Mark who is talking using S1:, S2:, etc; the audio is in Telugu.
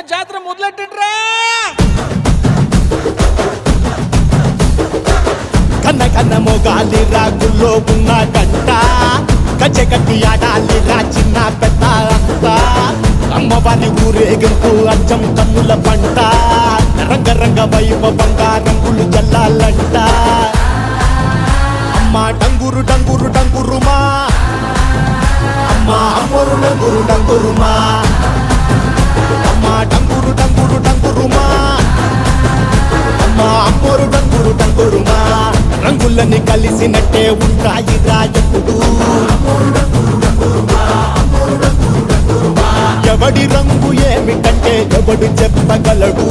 S1: జాతర మొదలెట్టిండ్రా.
S2: కన్న కన్న మొగాలి రాగుల్లో ఉన్న గంట గజ్జె కట్టి ఆడాలి రా చిన్న పెద్ద అంతా. అమ్మవారి ఊరేగింపు అచ్చం కన్నుల పంట రంగరంగ వైభవంగా రంగులు జల్లాలంట. అమ్మ డంగురు డంగురు డంగురుమా అమ్మ అమ్మోరు డంగురు డంగురుమా అమ్మ డంగురు డంగురు డంగురుమా అమ్మ అమ్మోరు డంగురు డంగురుమా. రంగులని కలిసినట్టే ఉంటాయి రాజపుడు. ఎవడి రంగు ఏమిటంటే ఎవడు చెప్పగలడు.